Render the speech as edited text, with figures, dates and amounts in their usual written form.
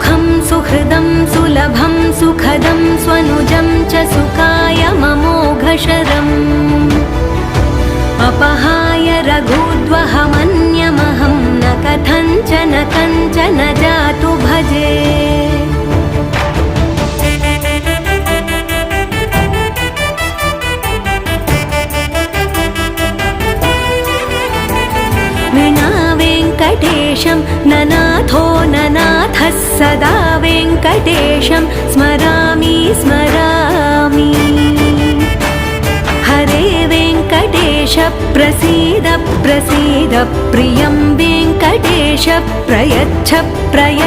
सुखं सुहृदं सुलभं सुखदं स्वनुजं च सुखाय ममोघशरम् अपहाय रघुद्वहमन्यमहं न कथञ्चन कञ्चन जातु भजे। विना वेङ्कटेशं ननाथो ननाथः सदा वेङ्कटेशं स्मरामि स्मरामि। हरे वेङ्कटेश प्रसीद प्रसीद प्रियं वेङ्कटेश प्रयच्छ प्रयच्छ।